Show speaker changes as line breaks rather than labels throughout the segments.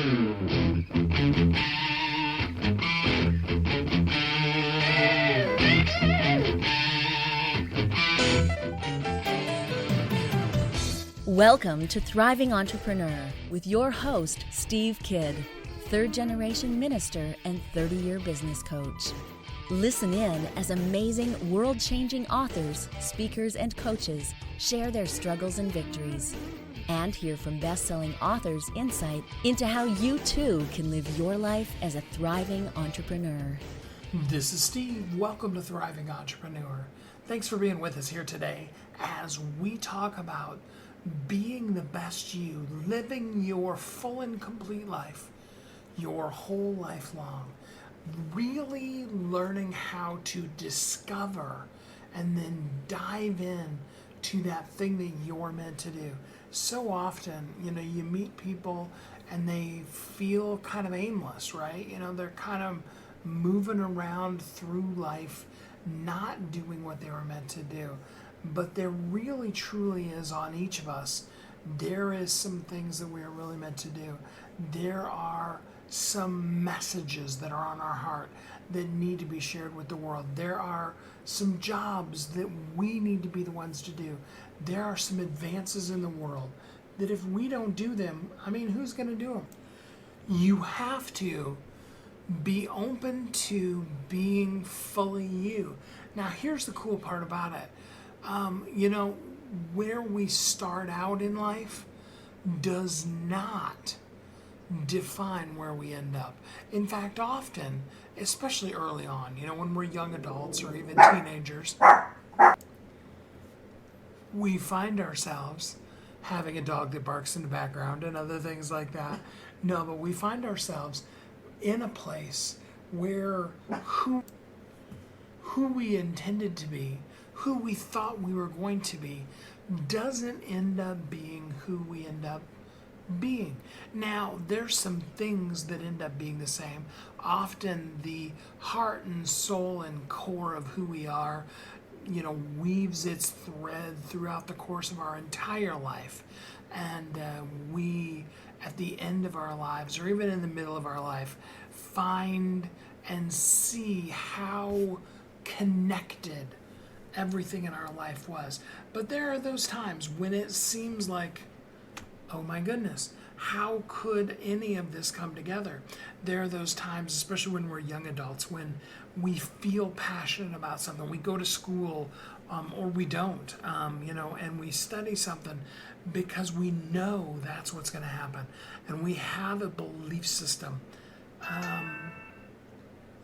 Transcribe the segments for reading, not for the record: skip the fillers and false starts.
Welcome to Thriving Entrepreneur with your host, Steve Kidd, third-generation minister and 30-year business coach. Listen in as amazing, world-changing authors, speakers, and coaches share their struggles and victories. And hear from best-selling authors' insight into how you too can live your life as a thriving entrepreneur.
This is Steve. Welcome to Thriving Entrepreneur. Thanks for being with us here today as we talk about being the best you, living your full and complete life, your whole life long, really learning how to discover and then dive in to that thing that you're meant to do. So often, you meet people and they feel kind of aimless, right? They're kind of moving around through life, not doing what they were meant to do. But there really truly is on each of us, there is some things that we are really meant to do. There are some messages that are on our heart that need to be shared with the world. There are some jobs that we need to be the ones to do. There are some advances in the world that if we don't do them, who's going to do them? You have to be open to being fully you. Now, here's the cool part about it. Where we start out in life does not define where we end up. In fact, often, especially early on, when we're young adults or even teenagers, we find ourselves having a dog that barks in the background and other things like that. No, but we find ourselves in a place where who we intended to be, who we thought we were going to be, doesn't end up being who we end up being. Now, there's some things that end up being the same. Often the heart and soul and core of who we are, weaves its thread throughout the course of our entire life. And we, at the end of our lives, or even in the middle of our life, find and see how connected everything in our life was. But there are those times when it seems like, oh my goodness, how could any of this come together? There are those times, especially when we're young adults, when we feel passionate about something. We go to school, or we don't, and we study something because we know that's what's going to happen. And we have a belief system. And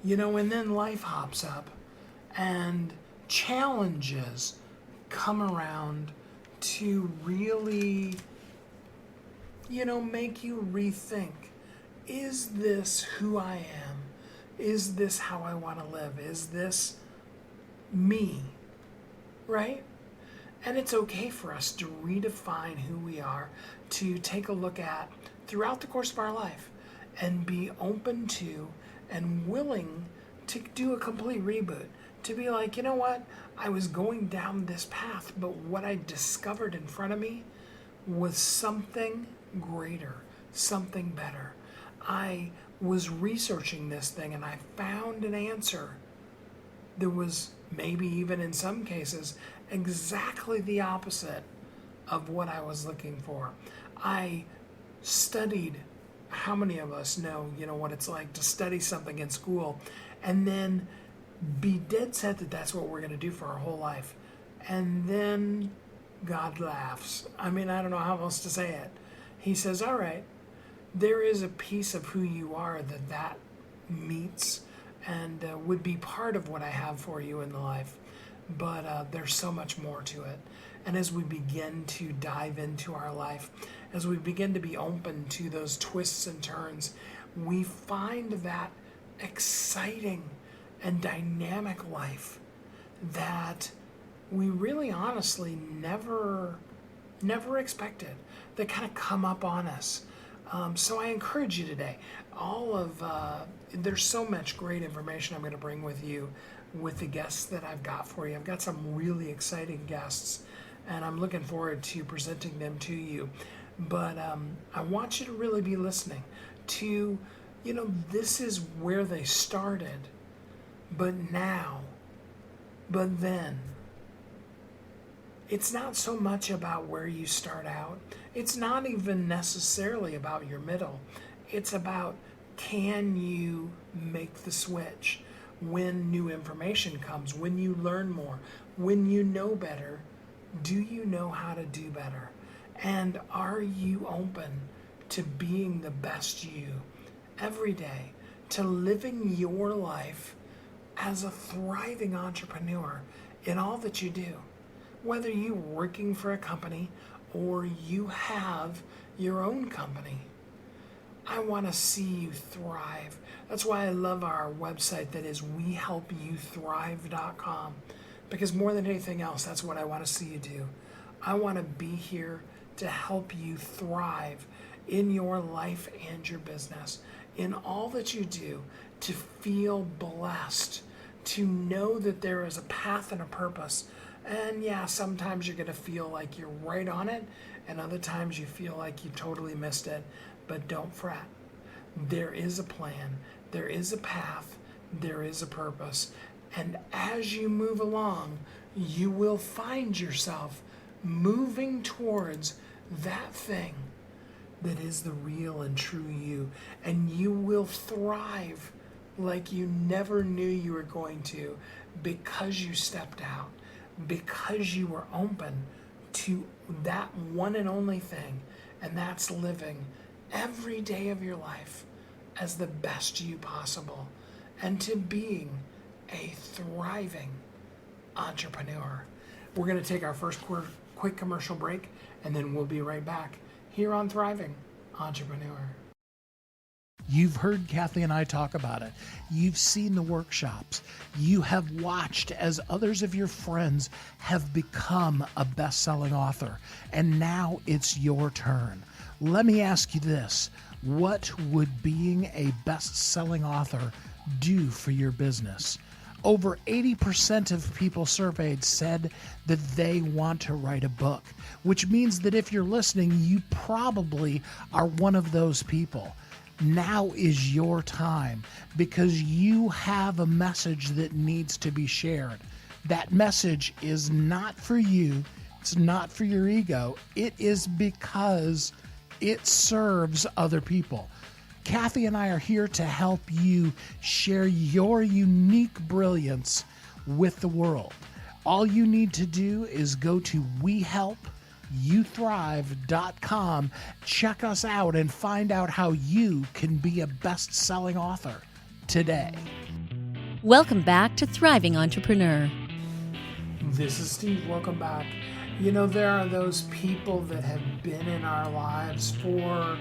then life hops up and challenges come around to really, make you rethink, is this who I am? Is this how I want to live? Is this me? Right? And it's okay for us to redefine who we are, to take a look at throughout the course of our life and be open to and willing to do a complete reboot. To be like, you know what, I was going down this path, but what I discovered in front of me was something greater, something better. I was researching this thing and I found an answer that was maybe even in some cases exactly the opposite of what I was looking for. I studied, how many of us know, what it's like to study something in school and then be dead set that that's what we're going to do for our whole life. And then God laughs. I don't know how else to say it. He says, all right, there is a piece of who you are that meets and would be part of what I have for you in the life. But there's so much more to it. And as we begin to dive into our life, as we begin to be open to those twists and turns, we find that exciting and dynamic life that we really honestly never expected, that kind of come up on us. So I encourage you today, there's so much great information I'm going to bring with you with the guests that I've got for you. I've got some really exciting guests and I'm looking forward to presenting them to you. But I want you to really be listening to, this is where they started, but now, but then. It's not so much about where you start out. It's not even necessarily about your middle. It's about, can you make the switch when new information comes, when you learn more, when you know better? Do you know how to do better? And are you open to being the best you every day, to living your life as a thriving entrepreneur in all that you do? Whether you're working for a company or you have your own company, I want to see you thrive. That's why I love our website that is wehelpyouthrive.com, because more than anything else, that's what I want to see you do. I want to be here to help you thrive in your life and your business, in all that you do, to feel blessed, to know that there is a path and a purpose. And yeah, sometimes you're going to feel like you're right on it, and other times you feel like you totally missed it. But don't fret. There is a plan, there is a path, there is a purpose. And as you move along, you will find yourself moving towards that thing that is the real and true you. And you will thrive like you never knew you were going to, because you stepped out, because you were open to that one and only thing, and that's living every day of your life as the best you possible, and to being a thriving entrepreneur. We're going to take our first quick commercial break, and then we'll be right back here on Thriving Entrepreneur. You've heard Kathy and I talk about it. You've seen the workshops. You have watched as others of your friends have become a best-selling author. And now it's your turn. Let me ask you this. What would being a best-selling author do for your business? Over 80% of people surveyed said that they want to write a book, which means that if you're listening, you probably are one of those people. Now is your time, because you have a message that needs to be shared. That message is not for you. It's not for your ego. It is because it serves other people. Kathy and I are here to help you share your unique brilliance with the world. All you need to do is go to wehelpyouthrive.com, check us out, and find out how you can be a best-selling author today.
Welcome back to Thriving Entrepreneur.
This is Steve. Welcome back. There are those people that have been in our lives for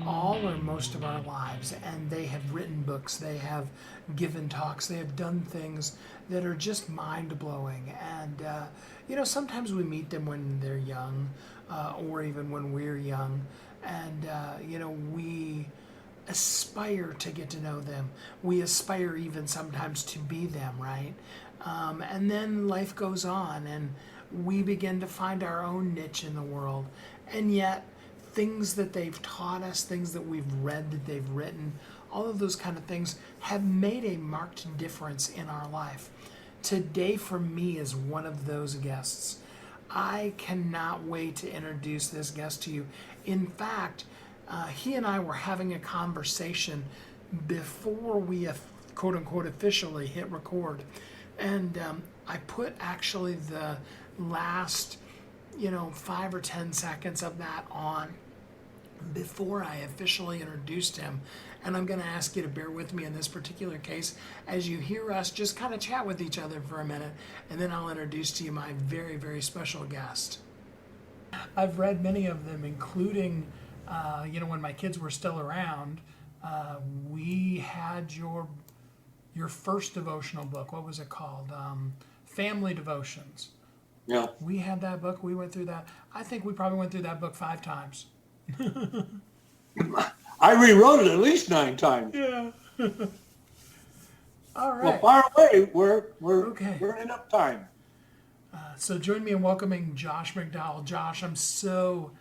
all or most of our lives, and they have written books, they have given talks, they have done things that are just mind-blowing. And sometimes we meet them when they're young, or even when we're young, and we aspire to get to know them. We aspire even sometimes to be them, right? And then life goes on, and we begin to find our own niche in the world. And yet, things that they've taught us, things that we've read, that they've written, all of those kind of things have made a marked difference in our life. Today, for me, is one of those guests. I cannot wait to introduce this guest to you. In fact, he and I were having a conversation before we, quote-unquote, officially hit record. And I put actually the last 5 or 10 seconds of that on before I officially introduced him. And I'm going to ask you to bear with me in this particular case as you hear us just kind of chat with each other for a minute, and then I'll introduce to you my very, very special guest. I've read many of them, including, when my kids were still around, we had your first devotional book. What was it called? Family Devotions.
Yeah.
We had that book. We went through that. I think we probably went through that book 5 times.
I rewrote it at least 9 times.
Yeah. All right.
Well, fire away. We're
Okay.
burning up time.
So join me in welcoming Josh McDowell. Josh, I'm so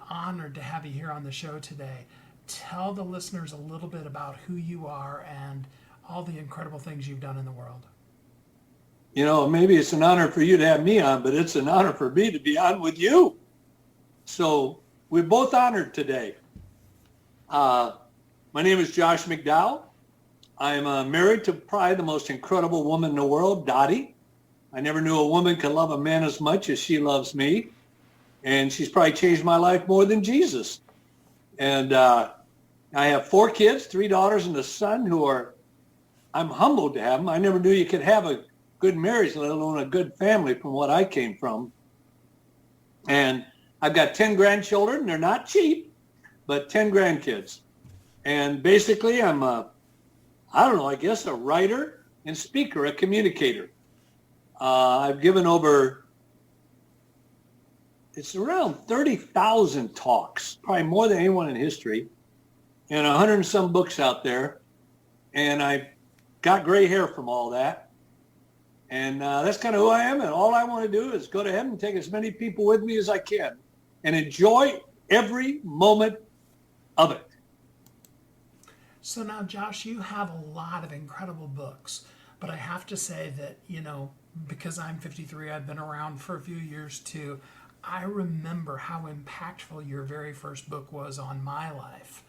honored to have you here on the show today. tell the listeners a little bit about who you are and all the incredible things you've done in the world.
You know, maybe it's an honor for you to have me on, but it's an honor for me to be on with you. So we're both honored today. My name is Josh McDowell. I'm married to probably the most incredible woman in the world, Dottie. I never knew a woman could love a man as much as she loves me. And she's probably changed my life more than Jesus. And I have 4 kids, 3 daughters and a son I'm humbled to have them. I never knew you could have a good marriage, let alone a good family from what I came from. And I've got 10 grandchildren. They're not cheap, but 10 grandkids. And basically I'm a writer and speaker, a communicator. I've given it's around 30,000 talks, probably more than anyone in history, and 100 and some books out there. And I got gray hair from all that. And that's kind of who I am. And all I want to do is go to heaven and take as many people with me as I can and enjoy every moment of it.
So now, Josh, you have a lot of incredible books, but I have to say that, because I'm 53, I've been around for a few years too. I remember how impactful your very first book was on my life.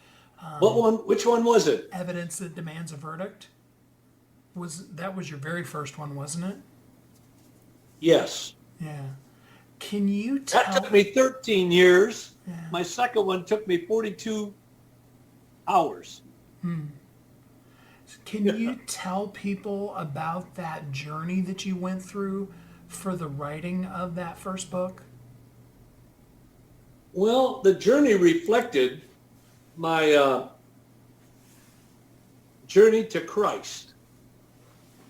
Which one was it?
Evidence That Demands a Verdict. That was your very first one, wasn't it?
Yes.
Yeah. Can you tell?
That took me 13 years.
Yeah.
My second one took me 42 hours.
Can you tell people about that journey that you went through for the writing of that first book?
Well, the journey reflected my journey to Christ.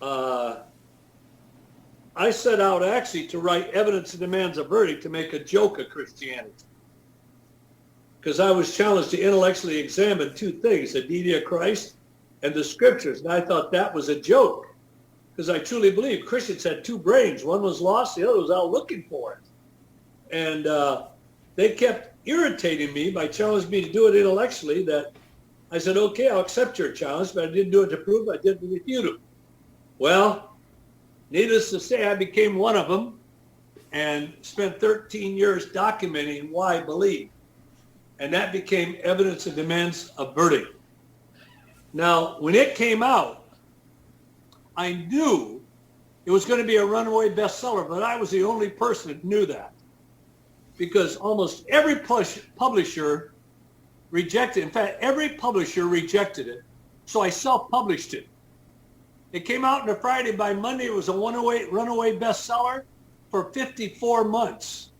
I set out actually to write Evidence That Demands a Verdict to make a joke of Christianity. Because I was challenged to intellectually examine 2 things, the deity of Christ and the scriptures. And I thought that was a joke. Because I truly believe Christians had 2 brains. One was lost, the other was out looking for it. And they kept irritating me by challenging me to do it intellectually, that I said, okay, I'll accept your challenge, but I didn't do it to prove, I did to refute it. Well, needless to say, I became one of them and spent 13 years documenting why I believe. And that became Evidence That Demands a Verdict. Now, when it came out, I knew it was going to be a runaway bestseller, but I was the only person that knew that. Because almost every publisher rejected it. In fact, every publisher rejected it. So I self-published it. It came out on a Friday. By Monday, it was a runaway bestseller for 54 months.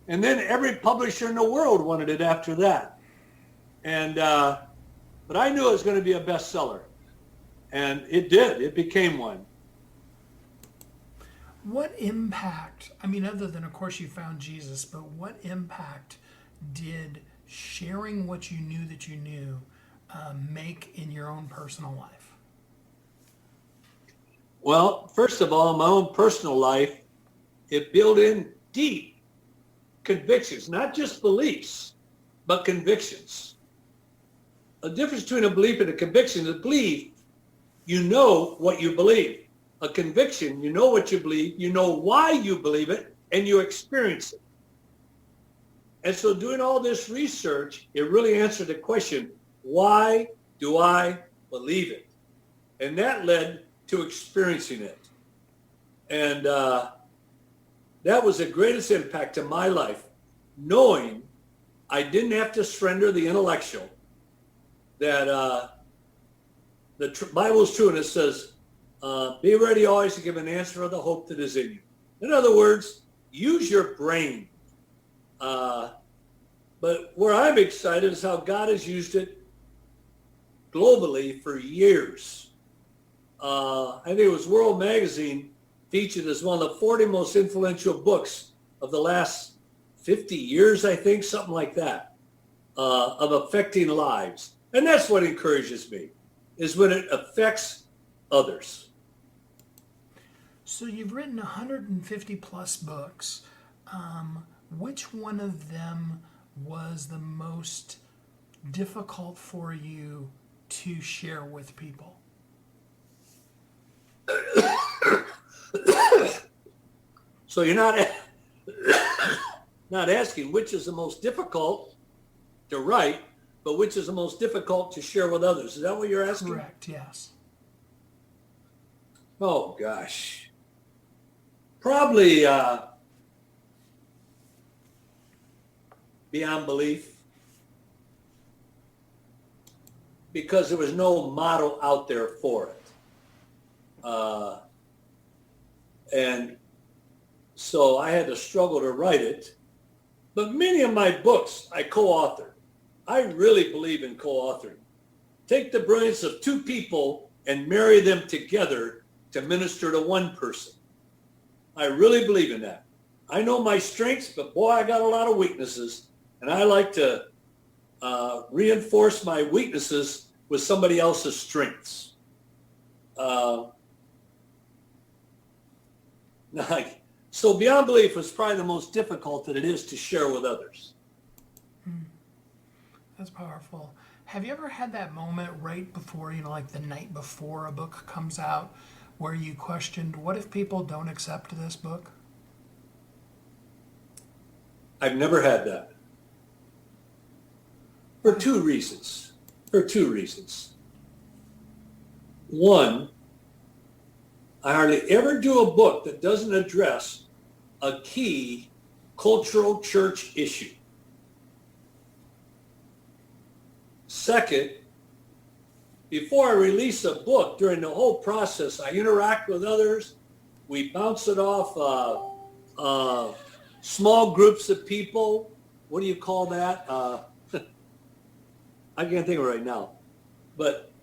And then every publisher in the world wanted it after that. And but I knew it was going to be a bestseller. And it did. It became one.
What impact, other than, of course, you found Jesus, but what impact did sharing what you knew that you knew make in your own personal life?
Well, first of all, in my own personal life, it built in deep convictions, not just beliefs, but convictions. A difference between a belief and a conviction. A belief, you know what you believe. A conviction, you know what you believe, you know why you believe it, and you experience it. And so doing all this research, it really answered the question, why do I believe it? And that led to experiencing it. And that was the greatest impact in my life, knowing I didn't have to surrender the intellectual, that the Bible is true, and it says, be ready always to give an answer of the hope that is in you. In other words, use your brain. But where I'm excited is how God has used it globally for years. I think it was World Magazine featured as one of the 40 most influential books of the last 50 years, I think, something like that, of affecting lives. And that's what encourages me, is when it affects others.
So you've written 150 plus books. Which one of them was the most difficult for you to share with people?
So you're not asking which is the most difficult to write, but which is the most difficult to share with others. Is that what you're asking?
Correct, yes.
Oh, gosh. Probably beyond belief, because there was no model out there for it. And so I had to struggle to write it. But many of my books I co-authored. I really believe in co-authoring. Take the brilliance of two people and marry them together to minister to one person. I really believe in that. I know my strengths, but boy, I got a lot of weaknesses. And I like to reinforce my weaknesses with somebody else's strengths. So beyond belief was probably the most difficult that it is to share with others.
That's powerful. Have you ever had that moment right before, like the night before a book comes out, where you questioned, what if people don't accept this book?
I've never had that. For two reasons. One, I hardly ever do a book that doesn't address a key cultural church issue. Second, before I release a book, during the whole process, I interact with others. We bounce it off small groups of people. What do you call that? I can't think of it right now. But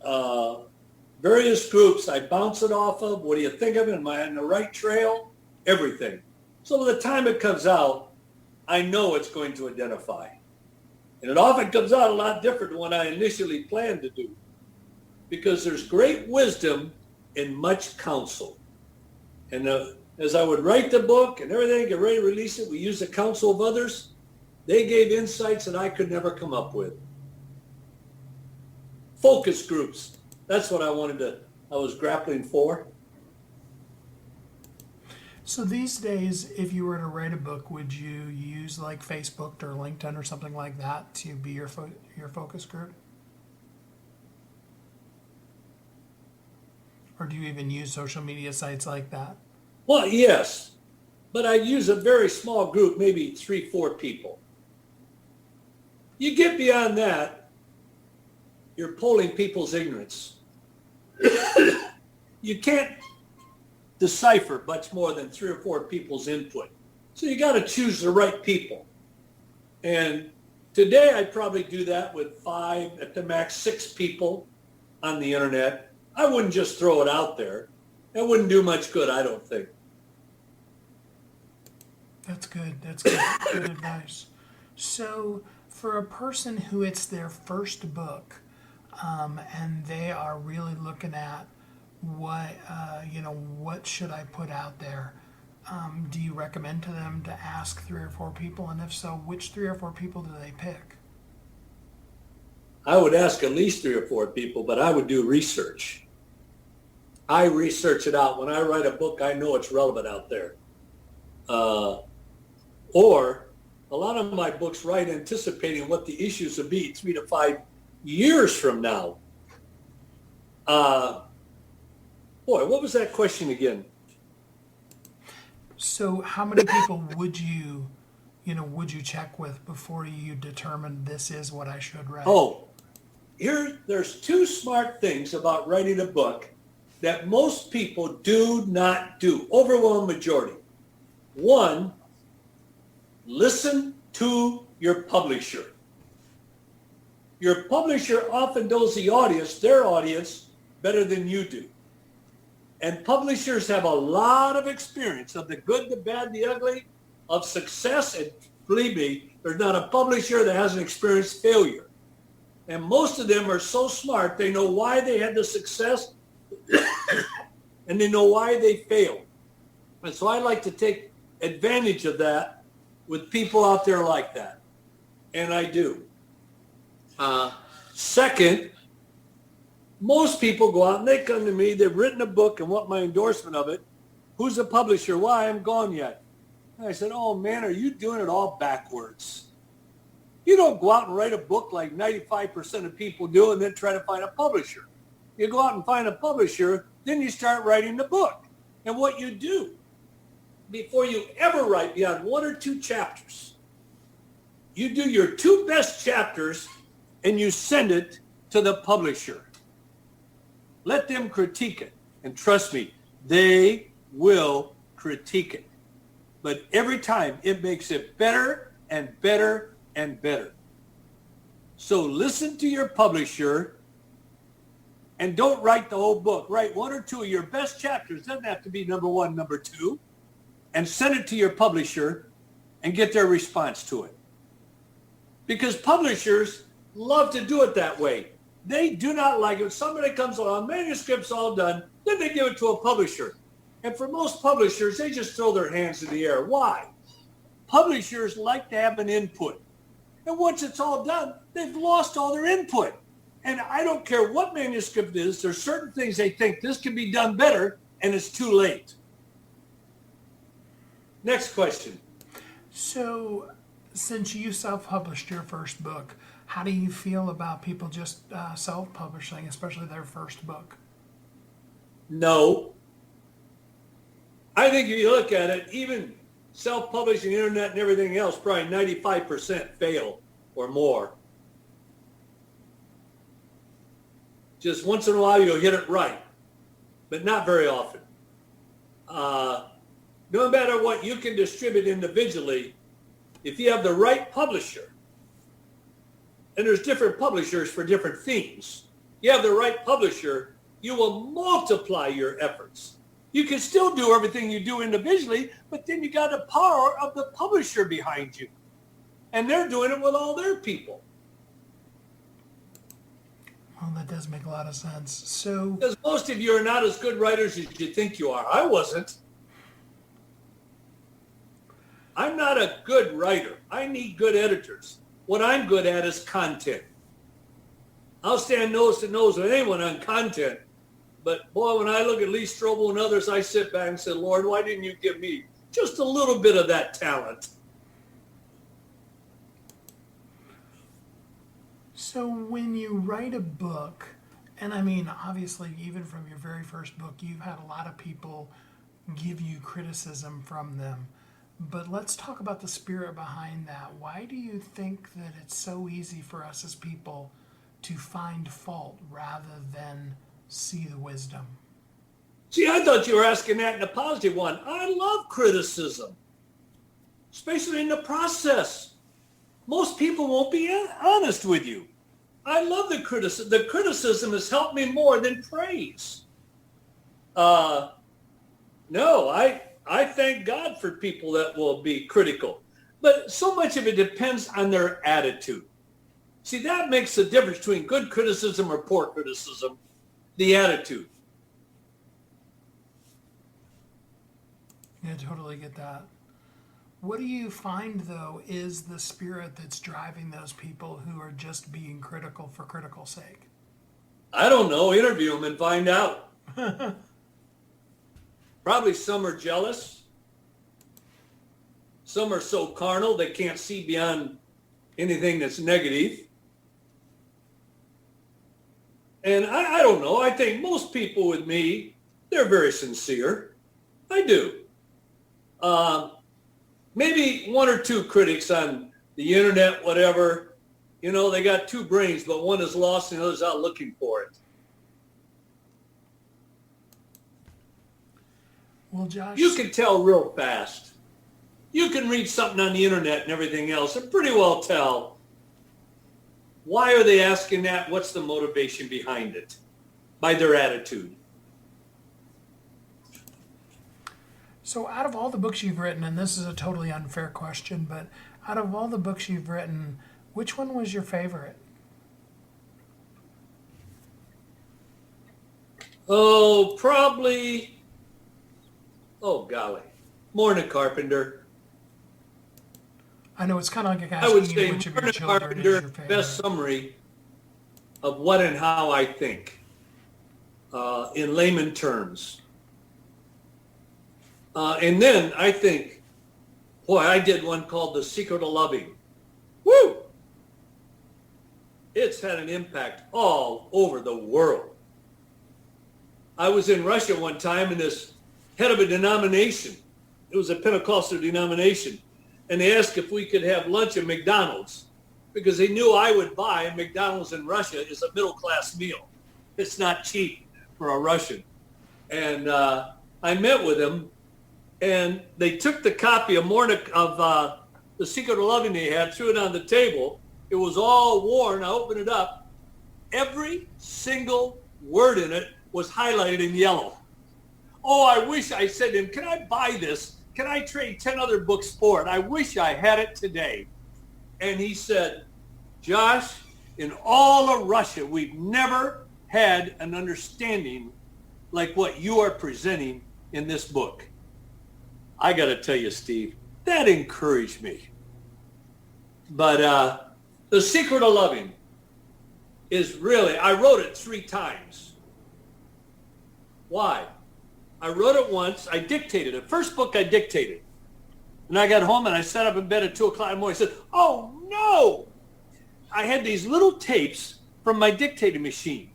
various groups I bounce it off of. What do you think of it? Am I on the right trail? Everything. So by the time it comes out, I know it's going to identify. And it often comes out a lot different than what I initially planned to do. Because there's great wisdom in much counsel. And as I would write the book and everything, get ready to release it, we use the counsel of others. They gave insights that I could never come up with. Focus groups. That's what I was grappling for.
So these days, if you were to write a book, would you use like Facebook or LinkedIn or something like that to be your focus group? Or do you even use social media sites like that?
Well, yes, but I use a very small group, maybe 3-4 people. You get beyond that, you're polling people's ignorance. You can't decipher much more than 3 or 4 people's input. So you got to choose the right people. And today I'd probably do that with 5, at the max 6 people on the internet. I wouldn't just throw it out there. That wouldn't do much good, I don't think.
That's good. That's good. Good advice. So for a person who it's their first book, and they are really looking at what should I put out there? Do you recommend to them to ask 3 or 4 people? And if so, which 3 or 4 people do they pick?
I would ask at least 3 or 4 people, but I would do research. I research it out. When I write a book, I know it's relevant out there. Or a lot of my books write anticipating what the issues will be 3 to 5 years from now. Boy, what was that question again?
So how many people would you check with before you determine this is what I should write?
Oh, there's 2 smart things about writing a book that most people do not do, overwhelming majority. 1, listen to your publisher. Your publisher often knows their audience, better than you do. And publishers have a lot of experience of the good, the bad, the ugly, of success. And believe me, there's not a publisher that hasn't experienced failure. And most of them are so smart, they know why they had the success and they know why they failed. And so I like to take advantage of that with people out there like that. And I do. Second, most people go out and they come to me, they've written a book and want my endorsement of it. Who's the publisher? Why? I haven't gone yet. And I said, oh man, are you doing it all backwards? You don't go out and write a book like 95% of people do and then try to find a publisher. You go out and find a publisher, then you start writing the book. And what you do, before you ever write beyond 1 or 2 chapters, you do your 2 best chapters and you send it to the publisher. Let them critique it. And trust me, they will critique it. But every time it makes it better and better and better. So listen to your publisher and don't write the whole book. Write 1 or 2 of your best chapters. Doesn't have to be number 1, number 2. And send it to your publisher and get their response to it. Because publishers love to do it that way. They do not like it. When somebody comes along, manuscript's all done, then they give it to a publisher. And for most publishers, they just throw their hands in the air. Why? Publishers like to have an input. And once it's all done, they've lost all their input. And I don't care what manuscript it is, there's certain things they think this can be done better, and it's too late. Next question.
So, since you self-published your first book, how do you feel about people just self-publishing, especially their first book?
No. I think if you look at it, even self-publishing, internet, and everything else, probably 95% fail or more. Just once in a while you'll hit it right, but not very often. No matter what you can distribute individually, if you have the right publisher, and there's different publishers for different themes, you have the right publisher, you will multiply your efforts. You can still do everything you do individually, but then you got the power of the publisher behind you. And they're doing it with all their people.
Well, that does make a lot of sense. So,
because most of you are not as good writers as you think you are. I wasn't. I'm not a good writer. I need good editors. What I'm good at is content. I'll stand nose to nose with anyone on content. But boy, when I look at Lee Strobel and others, I sit back and say, Lord, why didn't you give me just a little bit of that talent?
So when you write a book, and I mean, obviously, even from your very first book, you've had a lot of people give you criticism from them. But let's talk about the spirit behind that. Why do you think that it's so easy for us as people to find fault rather than see the wisdom?
See, I thought you were asking that in a positive one. I love criticism, especially in the process. Most people won't be honest with you. I love the criticism. The criticism has helped me more than praise. No, I thank God for people that will be critical. But so much of it depends on their attitude. See, that makes the difference between good criticism or poor criticism, the attitude.
Yeah, I totally get that. What do you find, though, is the spirit that's driving those people who are just being critical for critical sake?
I don't know. Interview them and find out. Probably some are jealous. Some are so carnal they can't see beyond anything that's negative. And I don't know. I think most people with me, they're very sincere. I do. Maybe 1 or 2 critics on the internet, whatever. You know, they got 2 brains, but one is lost and the other's out looking for it.
Well, Josh,
You can tell real fast. You can read something on the internet and everything else and pretty well tell, why are they asking that? What's the motivation behind it? By their attitude.
so out of all the books you've written, and this is a totally unfair question, but out of all the books you've written, which one was your favorite?
Oh, probably, oh golly, Morning Carpenter.
I know it's kind of like
I would
asking
say
you which of your
Morning
children is
Carpenter,
your favorite.
best summary. of what and how I think in layman terms. And then I think, boy, I did one called The Secret of Loving. Woo! It's had an impact all over the world. I was in Russia one time, and this head of a denomination, it was a Pentecostal denomination, and they asked if we could have lunch at McDonald's because they knew I would buy. McDonald's in Russia is a middle-class meal. It's not cheap for a Russian. And I met with them, and they took the copy of The Secret of Loving they had, threw it on the table. It was all worn. I opened it up. Every single word in it was highlighted in yellow. Oh, I wish, I said to him, can I buy this? Can I trade 10 other books for it? I wish I had it today. And he said, Josh, in all of Russia, we've never had an understanding like what you are presenting in this book. I got to tell you, Steve, that encouraged me. But The Secret of Loving is really, I wrote it 3 times. Why? I wrote it once. I dictated it. First book I dictated. And I got home and I sat up in bed at 2 o'clock in the morning. I said, oh, no. I had these little tapes from my dictating machine.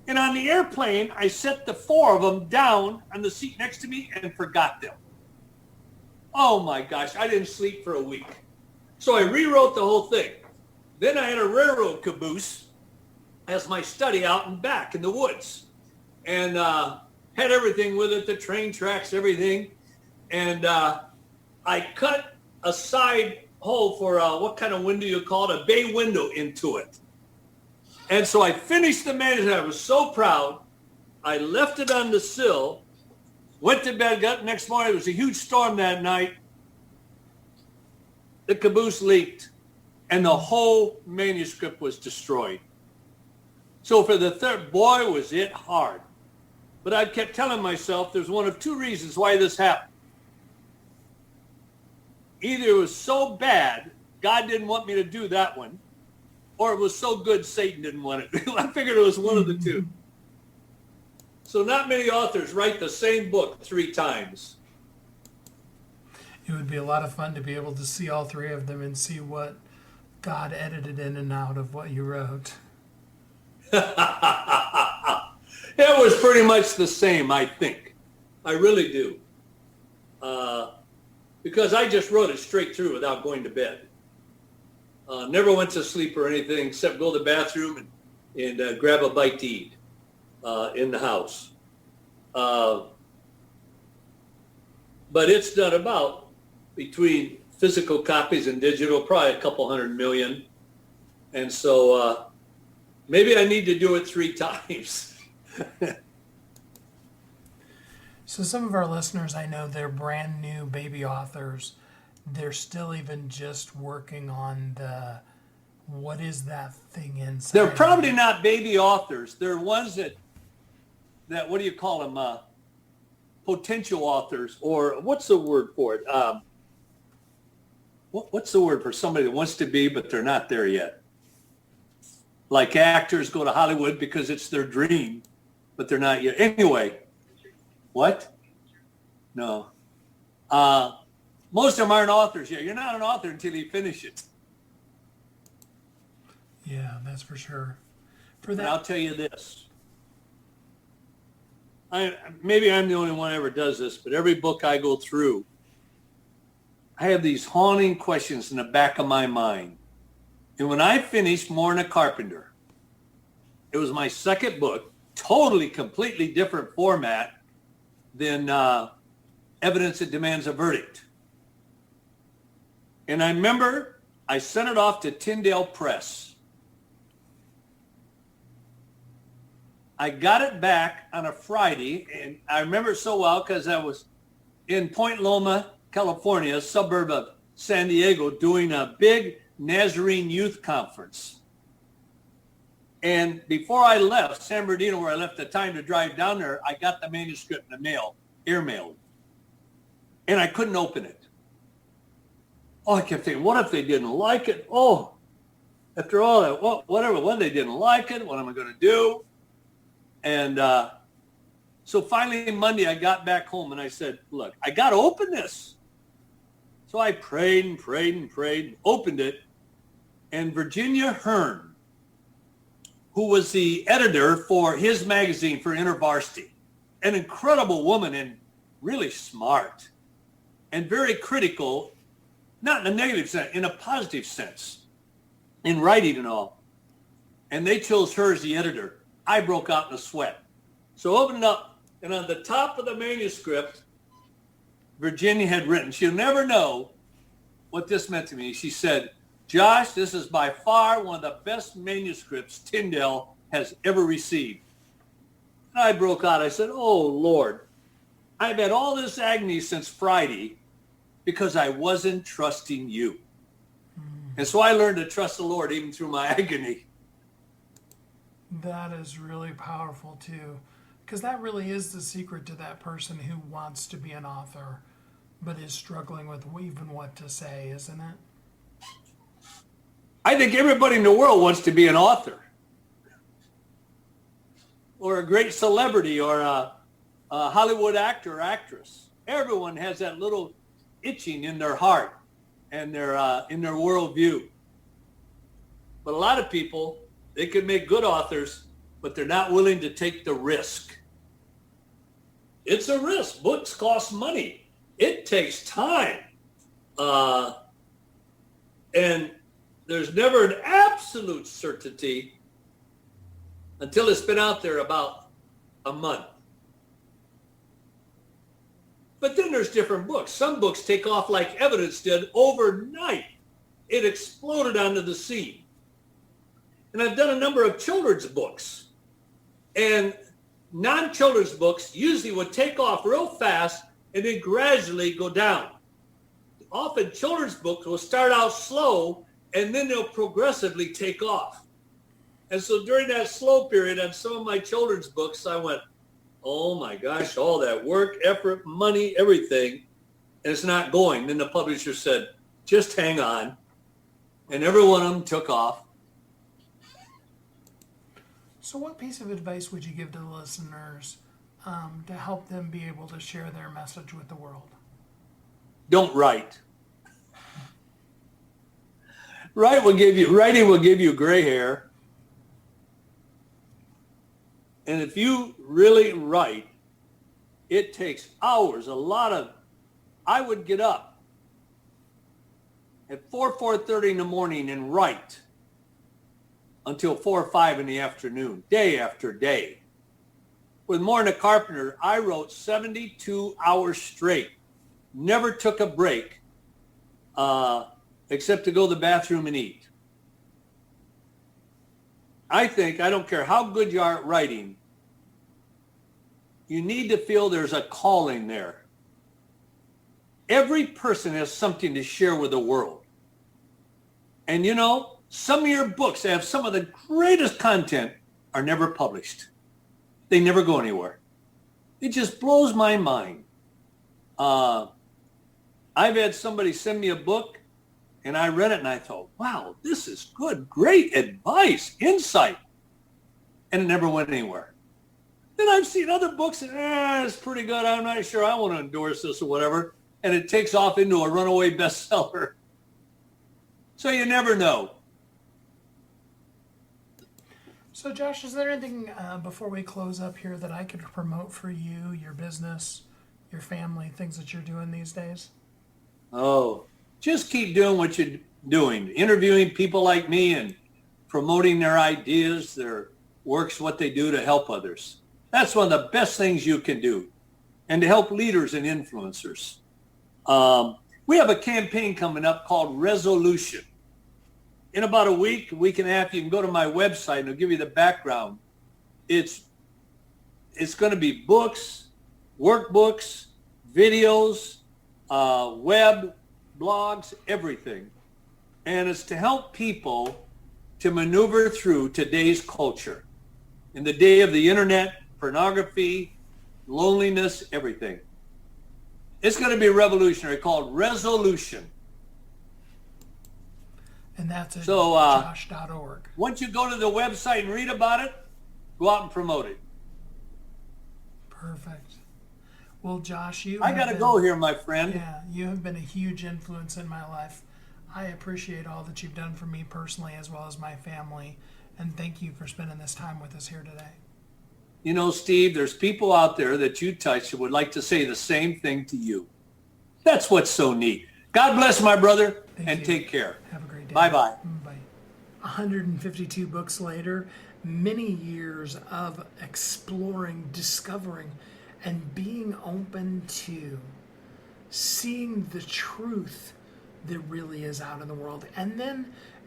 And on the airplane, I set the 4 of them down on the seat next to me and forgot them. Oh, my gosh. I didn't sleep for a week. So I rewrote the whole thing. Then I had a railroad caboose as my study out and back in the woods. And had everything with it, the train tracks, everything. And I cut a side hole for what kind of window you call it, a bay window into it. And so I finished the manuscript. I was so proud. I left it on the sill, went to bed, got up the next morning. There was a huge storm that night. The caboose leaked, and the whole manuscript was destroyed. So for the third, boy, was it hard. But I kept telling myself there's one of 2 reasons why this happened. Either it was so bad, God didn't want me to do that one, or it was so good, Satan didn't want it. I figured it was one of the 2. So not many authors write the same book 3 times.
It would be a lot of fun to be able to see all 3 of them and see what God edited in and out of what you wrote.
It was pretty much the same, I think. I really do. Because I just wrote it straight through without going to bed. Never went to sleep or anything except go to the bathroom and grab a bite to eat in the house. But it's done about, between physical copies and digital, probably a couple 100 million. And so maybe I need to do it 3 times.
So some of our listeners, I know they're brand new baby authors. They're still even just working on the, what is that thing inside?
They're probably not baby authors. They're ones that what do you call them? Potential authors, or what's the word for it? What's the word for somebody that wants to be, but they're not there yet? Like actors go to Hollywood because it's their dream, but they're not yet. Anyway, what? No. Most of them aren't authors yet. You're not an author until you finish it.
Yeah, that's for sure.
And I'll tell you this. Maybe I'm the only one who ever does this, but every book I go through, I have these haunting questions in the back of my mind. And when I finished Mourn a Carpenter, it was my second book, totally, completely different format than Evidence That Demands a Verdict. And I remember I sent it off to Tyndale Press. I got it back on a Friday, and I remember it so well because I was in Point Loma, California, a suburb of San Diego, doing a big Nazarene youth conference. And before I left San Bernardino, where I left the time to drive down there, I got the manuscript in the mail, airmailed. And I couldn't open it. Oh, I kept thinking, what if they didn't like it? Oh, After all that, whatever, when they didn't like it, what am I going to do? And so finally Monday, I got back home and I said, look, I got to open this. So I prayed and prayed and prayed, opened it. And Virginia Hearn, who was the editor for his magazine for InterVarsity, an incredible woman and really smart and very critical, not in a negative sense, in a positive sense, in writing and all. And they chose her as the editor. I broke out in a sweat. So I opened it up, and on the top of the manuscript, Virginia had written, she'll never know what this meant to me. She said, Josh, this is by far one of the best manuscripts Tyndale has ever received. And I broke out. I said, oh, Lord, I've had all this agony since Friday because I wasn't trusting you. And so I learned to trust the Lord even through my agony.
That is really powerful too, because that really is the secret to that person who wants to be an author but is struggling with even what to say, isn't it?
I think everybody in the world wants to be an author or a great celebrity or a Hollywood actor or actress. Everyone has that little itching in their heart and in their worldview. But a lot of people, they can make good authors, but they're not willing to take the risk. It's a risk. Books cost money. It takes time. And there's never an absolute certainty until it's been out there about a month. But then there's different books. Some books take off like Evidence did overnight. It exploded onto the scene. And I've done a number of children's books. And non-children's books usually would take off real fast and then gradually go down. Often children's books will start out slow and then they'll progressively take off. And so during that slow period on some of my children's books, I went, oh my gosh, all that work, effort, money, everything, and it's not going. Then the publisher said, just hang on. And every one of them took off.
So what piece of advice would you give to the listeners to help them be able to share their message with the world?
Don't write. Writing will give you gray hair. And if you really write, it takes hours, I would get up at 4:30 in the morning and write until 4 or 5 in the afternoon, day after day. With Morning Carpenter, I wrote 72 hours straight. Never took a break, except to go to the bathroom and eat. I think, I don't care how good you are at writing, you need to feel there's a calling there. Every person has something to share with the world. And you know, some of your books that have some of the greatest content are never published. They never go anywhere. It just blows my mind. I've had somebody send me a book and I read it and I thought, wow, this is good, great advice, insight. And it never went anywhere. Then I've seen other books and it's pretty good. I'm not sure I want to endorse this or whatever. And it takes off into a runaway bestseller. So you never know.
So Josh, is there anything before we close up here that I could promote for you, your business, your family, things that you're doing these days?
Oh, just keep doing what you're doing, interviewing people like me and promoting their ideas, their works, what they do to help others. That's one of the best things you can do, and to help leaders and influencers. We have a campaign coming up called Resolution. In about a week and a half, you can go to my website and it'll give you the background. It's going to be books, workbooks, videos, web, blogs, everything. And it's to help people to maneuver through today's culture. In the day of the internet, pornography, loneliness, everything. It's going to be revolutionary, called Resolution.
And that's at
So,
josh.org.
once you go to the website and read about it, go out and promote it.
Perfect. Well, Josh,
I got to go here, my friend.
Yeah, you have been a huge influence in my life. I appreciate all that you've done for me personally as well as my family. And thank you for spending this time with us here today.
You know, Steve, there's people out there that you touch that would like to say the same thing to you. That's what's so neat. God bless, my brother, and take care.
Have a great day.
Bye-bye.
Bye. 152 books later, many years of exploring, discovering, and being open to seeing the truth that really is out in the world. And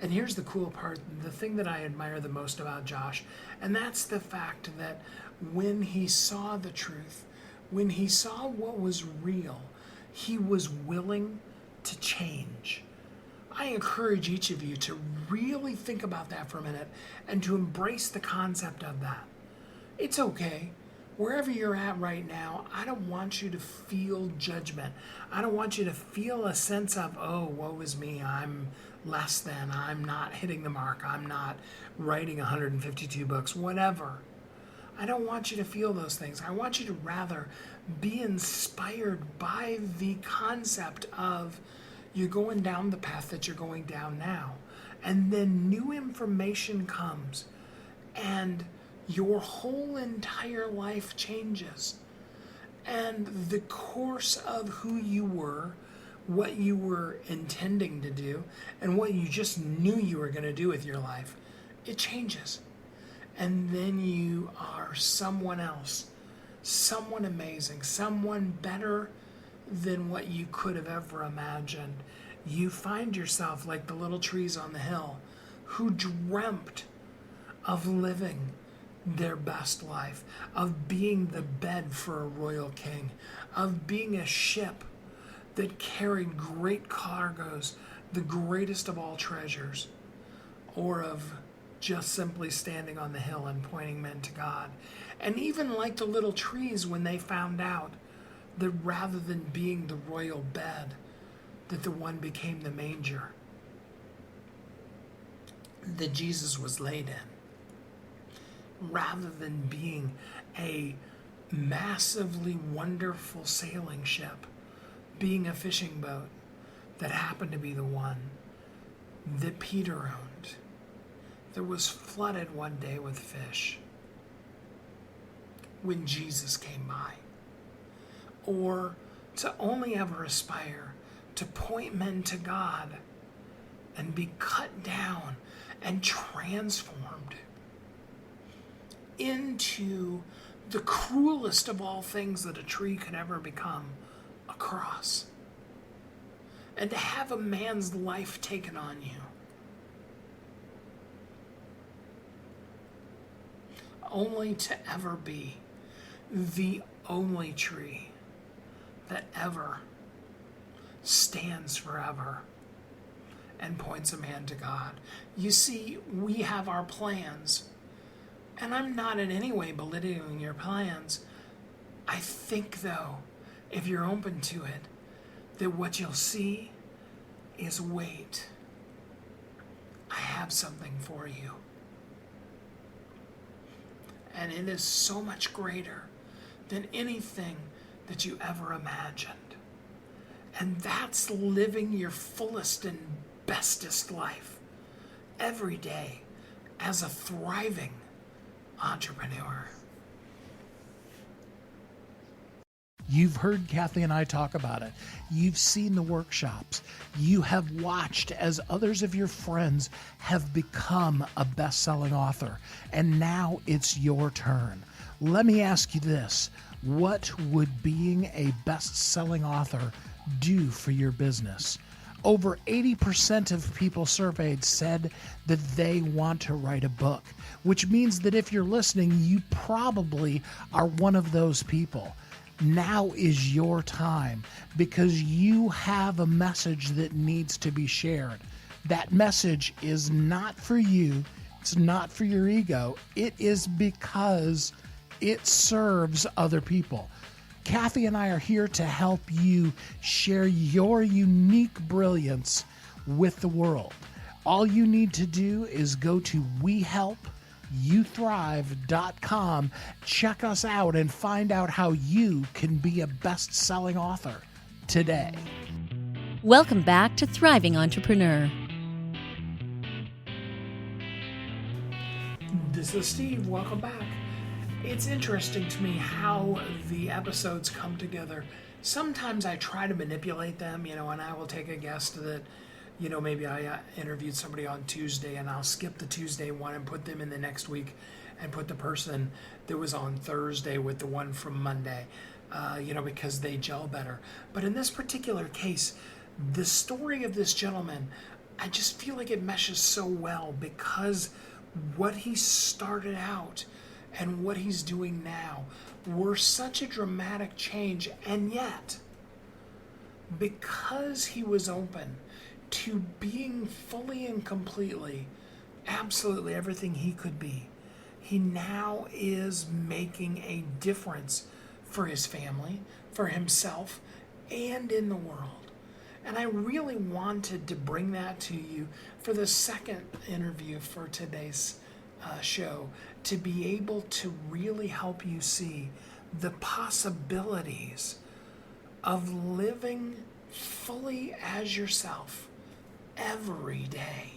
here's the cool part, the thing that I admire the most about Josh, and that's the fact that when he saw the truth, when he saw what was real, he was willing to change. I encourage each of you to really think about that for a minute and to embrace the concept of that. It's okay. Wherever you're at right now, I don't want you to feel judgment. I don't want you to feel a sense of, oh, woe is me, I'm less than, I'm not hitting the mark, I'm not writing 152 books, whatever. I don't want you to feel those things. I want you to rather be inspired by the concept of you're going down the path that you're going down now. And then new information comes and your whole entire life changes. And the course of who you were, what you were intending to do, and what you just knew you were going to do with your life, it changes. And then you are someone else, someone amazing, someone better than what you could have ever imagined. You find yourself like the little trees on the hill who dreamt of living their best life, of being the bed for a royal king, of being a ship that carried great cargoes, the greatest of all treasures, or of just simply standing on the hill and pointing men to God. And even like the little trees when they found out that rather than being the royal bed, that the one became the manger that Jesus was laid in. Rather than being a massively wonderful sailing ship, being a fishing boat that happened to be the one that Peter owned, that was flooded one day with fish when Jesus came by. Or to only ever aspire to point men to God and be cut down and transformed into the cruelest of all things that a tree could ever become, a cross. And to have a man's life taken on you. Only to ever be the only tree that ever stands forever and points a man to God. You see, we have our plans, and I'm not in any way belittling your plans. I think, though, if you're open to it, that what you'll see is, wait, I have something for you. And it is so much greater than anything that you ever imagined. And that's living your fullest and bestest life every day as a thriving entrepreneur.
You've heard Kathy and I talk about it. You've seen the workshops. You have watched as others of your friends have become a best-selling author. And now it's your turn. Let me ask you this. What would being a best-selling author do for your business? Over 80% of people surveyed said that they want to write a book, which means that if you're listening, you probably are one of those people. Now is your time because you have a message that needs to be shared. That message is not for you. It's not for your ego. It is because it serves other people. Kathy and I are here to help you share your unique brilliance with the world. All you need to do is go to wehelpyouthrive.com, check us out, and find out how you can be a best-selling author today.
Welcome back to Thriving Entrepreneur.
This is Steve. Welcome back. It's interesting to me how the episodes come together. Sometimes I try to manipulate them, and I will take a guest that, maybe I interviewed somebody on Tuesday and I'll skip the Tuesday one and put them in the next week and put the person that was on Thursday with the one from Monday, because they gel better. But in this particular case, the story of this gentleman, I just feel like it meshes so well because what he started out and what he's doing now were such a dramatic change, and yet because he was open to being fully and completely absolutely everything he could be, he now is making a difference for his family, for himself, and in the world. And I really wanted to bring that to you for the second interview for today's show, to be able to really help you see the possibilities of living fully as yourself every day.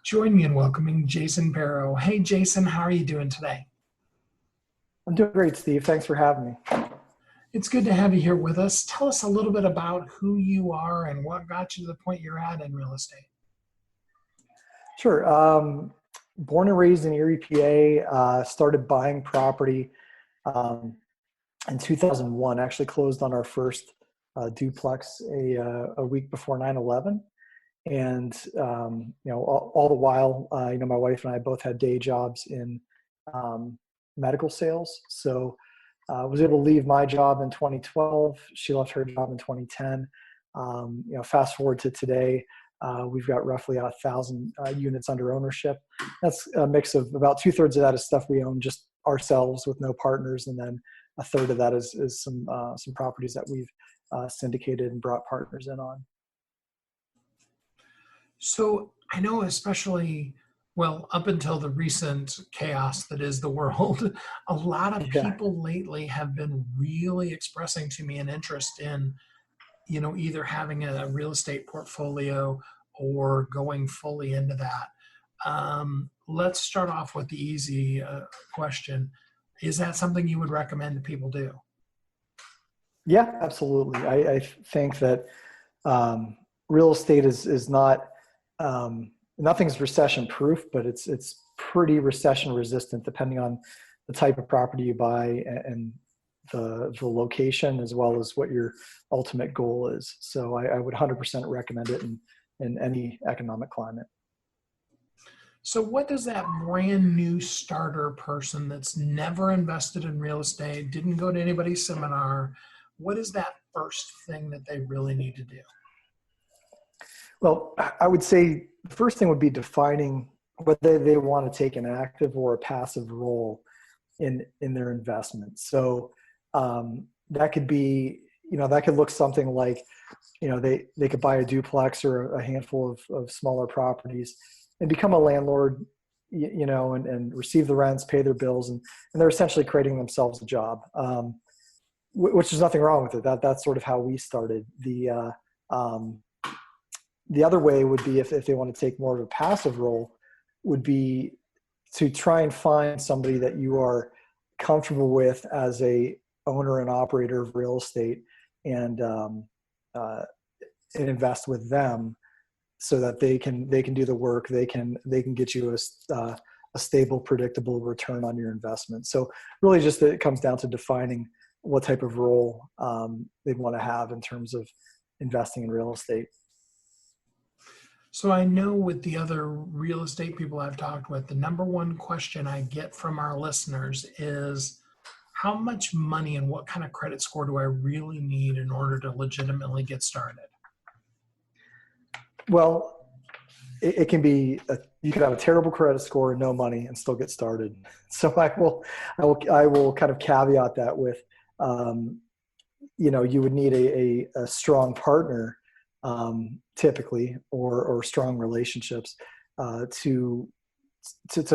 Join me in welcoming Jason Barrow. Hey, Jason, how are you doing today?
I'm doing great, Steve. Thanks for having me.
It's good to have you here with us. Tell us a little bit about who you are and what got you to the point you're at in real estate.
Sure. Born and raised in Erie, PA, started buying property in 2001, actually closed on our first duplex a week before 9/11. And, all the while, my wife and I both had day jobs in medical sales. So I was able to leave my job in 2012. She left her job in 2010. Fast forward to today, we've got roughly 1,000 units under ownership. That's a mix of about 2/3 of that is stuff we own just ourselves with no partners, and then 1/3 of that is some properties that we've syndicated and brought partners in on.
So I know, especially, up until the recent chaos that is the world, a lot of people lately have been really expressing to me an interest in, either having a real estate portfolio or going fully into that. Let's start off with the easy question. Is that something you would recommend that people do?
Yeah, absolutely. I think that real estate is not, nothing's recession proof, but it's pretty recession resistant depending on the type of property you buy and the location, as well as what your ultimate goal is. So I would 100% recommend it in any economic climate.
So what does that brand new starter person that's never invested in real estate, didn't go to anybody's seminar, what is that first thing that they really need to do?
Well, I would say the first thing would be defining whether they want to take an active or a passive role in their investment. So that could be, that could look something like, they could buy a duplex or a handful of smaller properties and become a landlord, and receive the rents, pay their bills, and they're essentially creating themselves a job, which is nothing wrong with it. That's sort of how we started. The other way would be if they want to take more of a passive role, would be to try and find somebody that you are comfortable with as a owner and operator of real estate, and invest with them so that they can do the work. They can get you a stable, predictable return on your investment. So really just it comes down to defining what type of role they'd want to have in terms of investing in real estate.
So I know with the other real estate people I've talked with, the number one question I get from our listeners is, how much money and what kind of credit score do I really need in order to legitimately get started?
Well, it can be, you could have a terrible credit score and no money and still get started. So I will kind of caveat that with, you would need a strong partner typically, or strong relationships to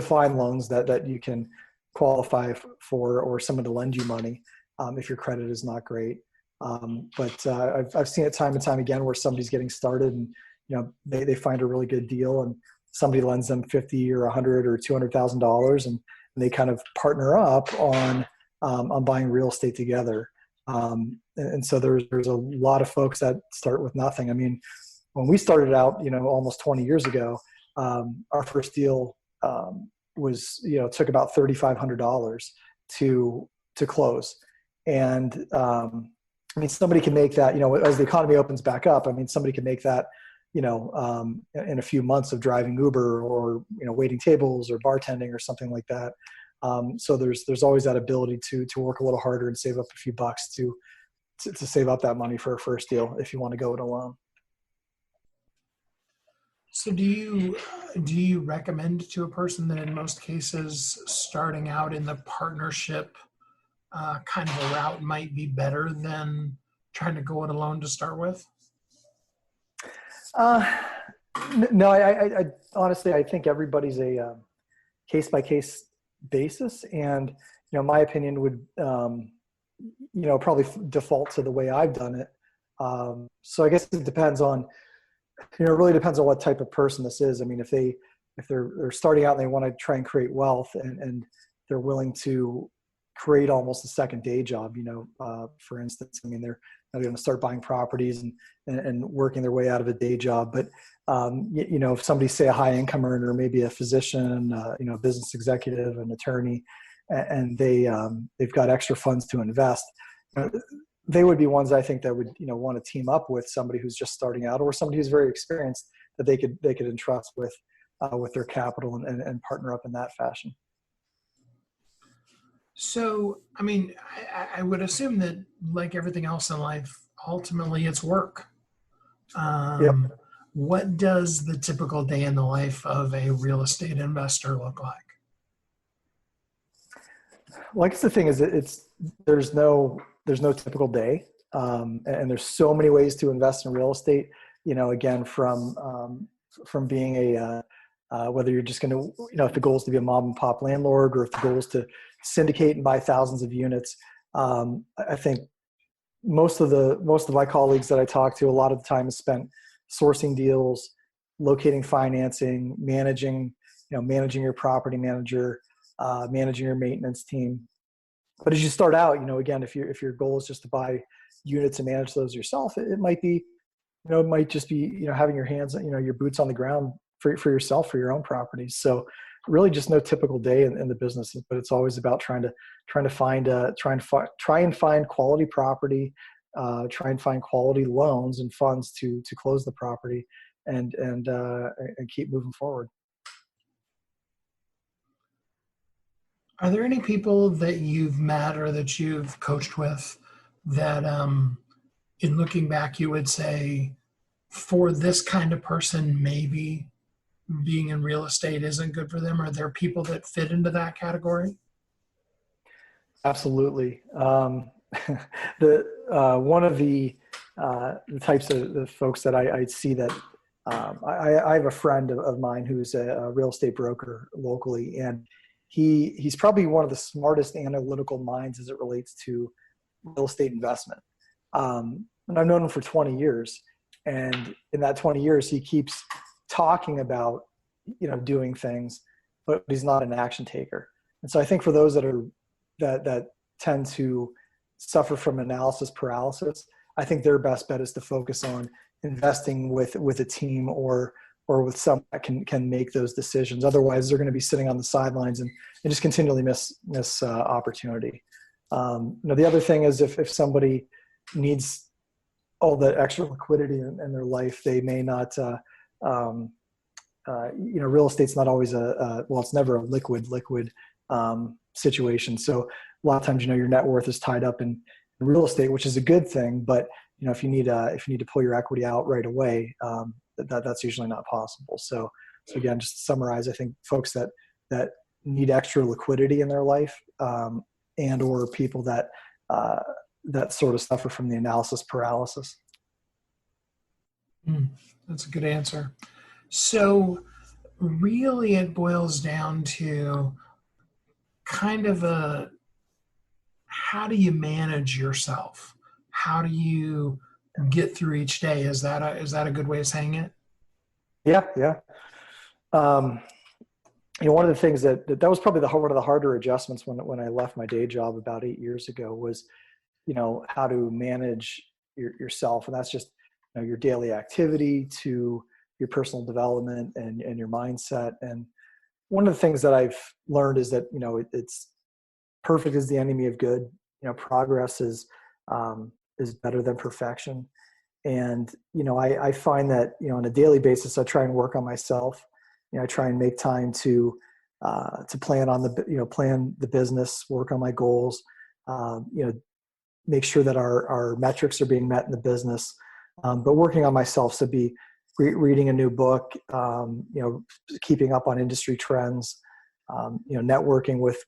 find loans that you can qualify for, or someone to lend you money if your credit is not great. But I've seen it time and time again where somebody's getting started and they find a really good deal and somebody lends them $50 or $100 or $200,000 and they kind of partner up on buying real estate together. And so there's a lot of folks that start with nothing. I mean, when we started out, almost 20 years ago, our first deal was, took about $3,500 to close. And I mean, somebody can make that, as the economy opens back up, I mean, somebody can make that, in a few months of driving Uber or, waiting tables or bartending or something like that. So there's always that ability to work a little harder and save up a few bucks to save up that money for a first deal if you want to go it alone.
So do you recommend to a person that in most cases starting out in the partnership kind of a route might be better than trying to go it alone to start with?
No, I honestly, I think everybody's a case-by-case basis. And, my opinion would, probably default to the way I've done it. So I guess it depends on, it really depends on what type of person this is. I mean, if they're starting out and they want to try and create wealth and they're willing to create almost a second day job, for instance, I mean, they're going to start buying properties and working their way out of a day job. But, if somebody's, say, a high income earner, maybe a physician, a business executive, an attorney, and they've got extra funds to invest, they would be ones I think that would, want to team up with somebody who's just starting out or somebody who's very experienced that they could entrust with their capital and partner up in that fashion.
So, I mean, I would assume that like everything else in life, ultimately it's work.
Yep.
What does the typical day in the life of a real estate investor look like?
Well, I guess the thing is there's no typical day. And there's so many ways to invest in real estate, again, from being whether you're just going to, if the goal is to be a mom and pop landlord or if the goal is to syndicate and buy thousands of units. I think most of my colleagues that I talk to, a lot of the time is spent sourcing deals, locating financing, managing your property manager, managing your maintenance team. But as you start out, again, if your goal is just to buy units and manage those yourself, it might be, it might just be, having your hands, your boots on the ground for yourself, for your own properties. So really just no typical day in the business, but it's always about try and find quality property, try and find quality loans and funds to close the property and keep moving forward.
Are there any people that you've met or that you've coached with that in looking back, you would say for this kind of person, maybe being in real estate isn't good for them? Are there people that fit into that category?
Absolutely. One of the types of the folks that I see that I have a friend of mine who's a real estate broker locally, and he's probably one of the smartest analytical minds as it relates to real estate investment. And I've known him for 20 years. And in that 20 years, he keeps talking about, doing things, but he's not an action taker. And so I think for those that tend to suffer from analysis paralysis, I think their best bet is to focus on investing with a team or with someone that can make those decisions. Otherwise, they're going to be sitting on the sidelines and just continually miss opportunity. The other thing is if somebody needs all that extra liquidity in their life, they may not, real estate's not always it's never a liquid situation. So a lot of times, your net worth is tied up in real estate, which is a good thing. But, if you need to pull your equity out right away, that's usually not possible. So again, just to summarize, I think folks that need extra liquidity in their life, and or people that sort of suffer from the analysis paralysis.
That's a good answer. So really it boils down to kind of how do you manage yourself? How do you get through each day? Is that a good way of saying it?
Yeah, yeah. Um, one of the things that was probably one of the harder adjustments when I left my day job about 8 years ago was, how to manage yourself. And that's just, your daily activity to your personal development and your mindset. And one of the things that I've learned is that, it's perfect is the enemy of good. Progress is better than perfection. And, I find that, on a daily basis, I try and work on myself. I try and make time to plan plan the business, work on my goals, make sure that our metrics are being met in the business, but working on myself. So reading a new book, keeping up on industry trends, networking with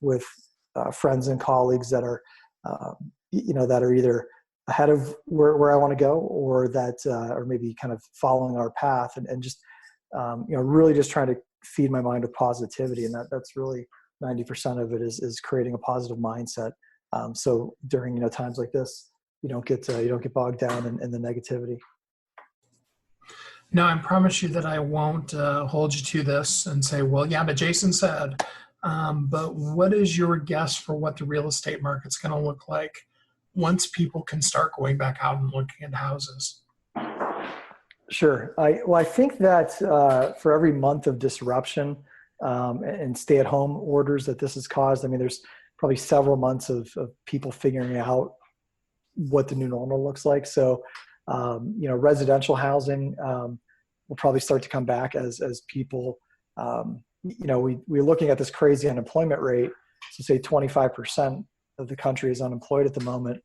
friends and colleagues that are, that are either ahead of where I want to go, or that, or maybe kind of following our path, and just, really just trying to feed my mind with positivity. And that's really 90% of it is creating a positive mindset. So during, times like this, you don't get bogged down in the negativity.
No, I promise you that I won't hold you to this and say, well, yeah, but Jason said. But what is your guess for what the real estate market's going to look like once people can start going back out and looking at houses?
Sure. I think that for every month of disruption and stay-at-home orders that this has caused, there's probably several months of people figuring out what the new normal looks like. So, residential housing will probably start to come back as people, we're looking at this crazy unemployment rate. So say 25% of the country is unemployed at the moment,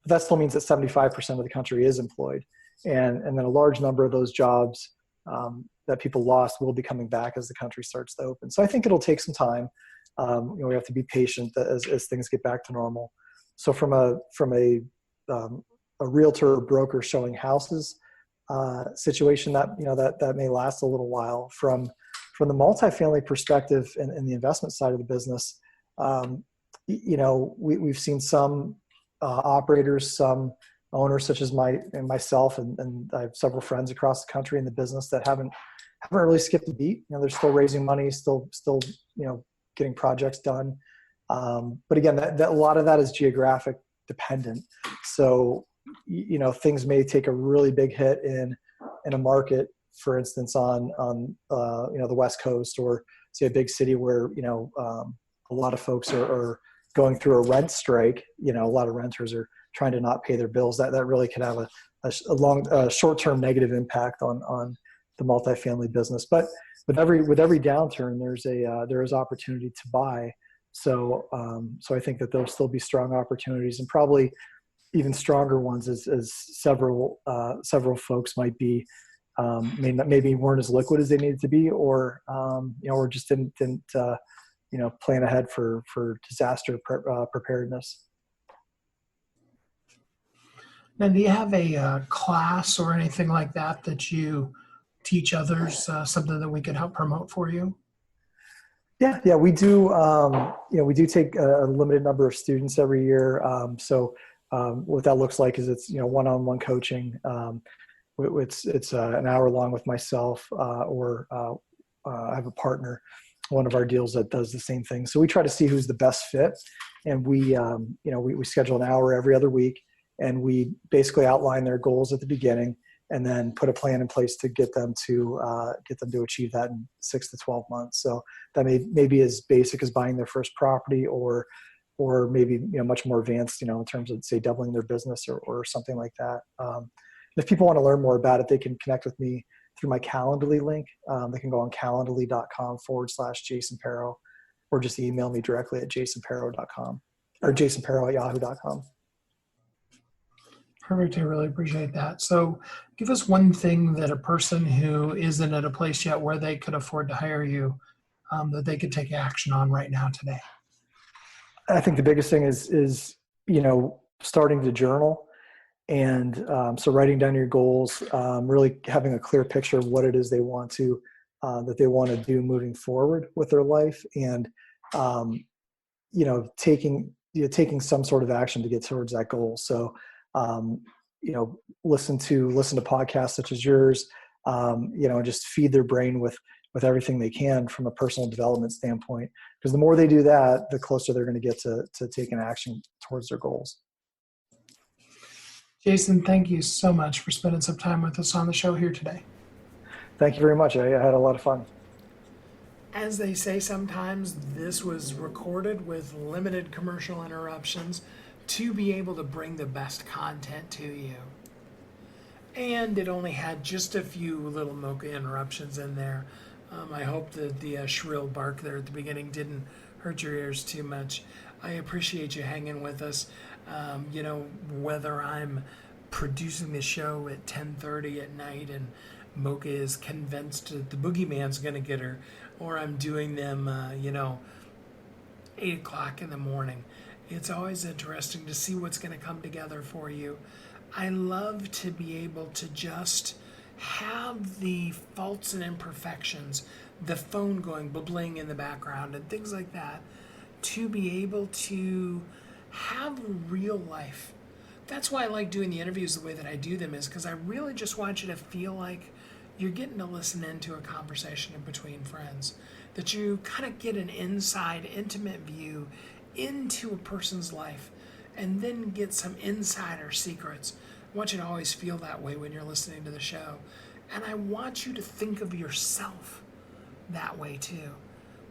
but that still means that 75% of the country is employed. And then a large number of those jobs that people lost will be coming back as the country starts to open. So I think it'll take some time. We have to be patient as things get back to normal. So from a realtor or broker showing houses situation, that may last a little while. From the multifamily perspective and the investment side of the business, we've seen some operators, some owners such as myself, and I have several friends across the country in the business that haven't really skipped a beat. They're still raising money, still getting projects done. But again, that a lot of that is geographic dependent. So, things may take a really big hit in a market, for instance, on the West Coast, or say a big city where, a lot of folks are going through a rent strike. A lot of renters are trying to not pay their bills. That really could have a short-term negative impact on the multifamily business. But with every downturn, there is opportunity to buy. So I think that there'll still be strong opportunities, and probably even stronger ones as several folks might be maybe weren't as liquid as they needed to be, or just didn't plan ahead for disaster preparedness.
Now, do you have a class or anything like that you teach others, something that we could help promote for you?
Yeah, we do. We do take a limited number of students every year. What that looks like is it's one-on-one coaching. It's an hour long with myself, or I have a partner. One of our deals that does the same thing. So we try to see who's the best fit, and we schedule an hour every other week, and we basically outline their goals at the beginning, and then put a plan in place to get them to achieve that in 6 to 12 months. So that may be as basic as buying their first property, or maybe much more advanced, in terms of, say, doubling their business or something like that. If people want to learn more about it, they can connect with me through my Calendly link. They can go on calendly.com/Jason Pero, or just email me directly at jasonpero.com or jasonpero@yahoo.com.
Perfect. I really appreciate that. So give us one thing that a person who isn't at a place yet where they could afford to hire you, that they could take action on right now today.
I think the biggest thing is starting to journal. And so writing down your goals, really having a clear picture of what it is they want to, that they want to do moving forward with their life, and taking some sort of action to get towards that goal. So listen to podcasts such as yours, and just feed their brain with everything they can from a personal development standpoint, because the more they do that, the closer they're going to get to taking action towards their goals.
Jason, thank you so much for spending some time with us on the show here today.
Thank you very much. I had a lot of fun.
As they say sometimes, this was recorded with limited commercial interruptions to be able to bring the best content to you. And it only had just a few little mocha interruptions in there. I hope that the shrill bark there at the beginning didn't hurt your ears too much. I appreciate you hanging with us. Whether I'm producing the show at 10:30 at night and Mocha is convinced that the boogeyman's going to get her, or I'm doing them, 8 o'clock in the morning. It's always interesting to see what's going to come together for you. I love to be able to just have the faults and imperfections, the phone going bubbling in the background and things like that, to be able to have real life. That's why I like doing the interviews the way that I do them, is because I really just want you to feel like you're getting to listen into a conversation in between friends, that you kind of get an inside, intimate view into a person's life, and then get some insider secrets. I want you to always feel that way when you're listening to the show. And I want you to think of yourself that way too.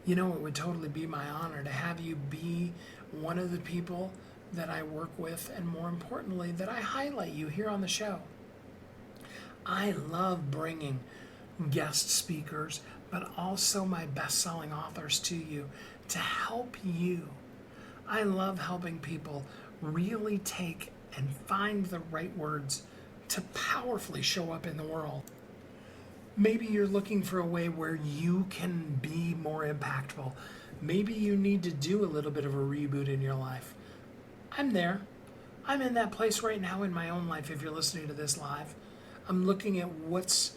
It would totally be my honor to have you be one of the people that I work with, and more importantly, that I highlight you here on the show. I love bringing guest speakers, but also my best-selling authors to you to help you. I love helping people really take and find the right words to powerfully show up in the world. Maybe you're looking for a way where you can be more impactful. Maybe you need to do a little bit of a reboot in your life. I'm there. I'm in that place right now in my own life. If you're listening to this live, I'm looking at what's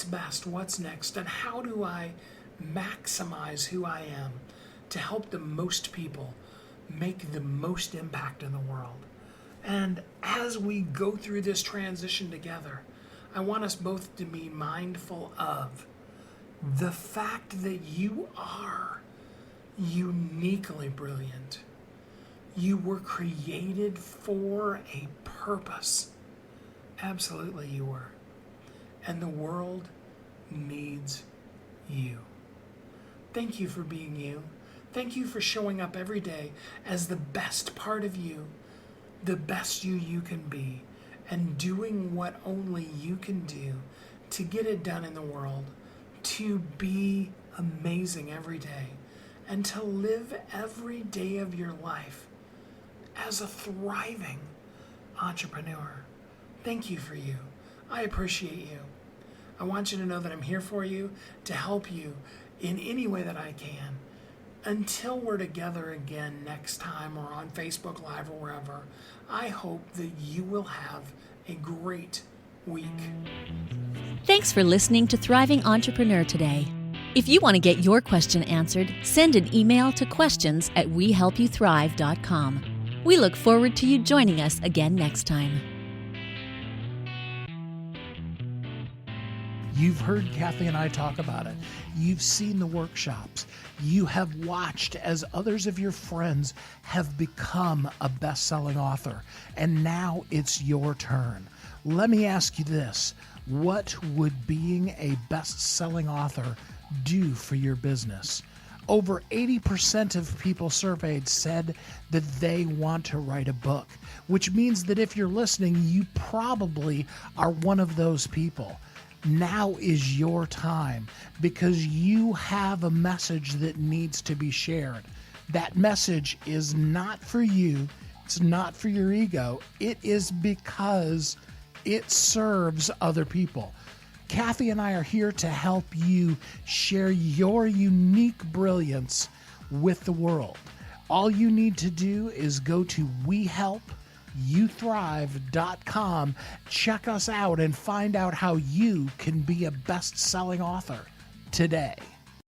best, what's next, and how do I maximize who I am to help the most people make the most impact in the world. And as we go through this transition together, I want us both to be mindful of the fact that you are uniquely brilliant. You were created for a purpose. Absolutely you were. And the world needs you. Thank you for being you. Thank you for showing up every day as the best part of you, the best you can be, and doing what only you can do to get it done in the world, to be amazing every day, and to live every day of your life as a thriving entrepreneur. Thank you for you. I appreciate you. I want you to know that I'm here for you, to help you in any way that I can. Until we're together again next time, or on Facebook Live or wherever, I hope that you will have a great week.
Thanks for listening to Thriving Entrepreneur today. If you want to get your question answered, send an email to questions@wehelpyouthrive.com. We look forward to you joining us again next time.
You've heard Kathy and I talk about it. You've seen the workshops. You have watched as others of your friends have become a best-selling author. And now it's your turn. Let me ask you this. What would being a best-selling author do for your business? Over 80% of people surveyed said that they want to write a book, which means that if you're listening, you probably are one of those people. Now is your time, because you have a message that needs to be shared. That message is not for you. It's not for your ego. It is because it serves other people. Kathy and I are here to help you share your unique brilliance with the world. All you need to do is go to youthrive.com. Check us out and find out how you can be a best-selling author today.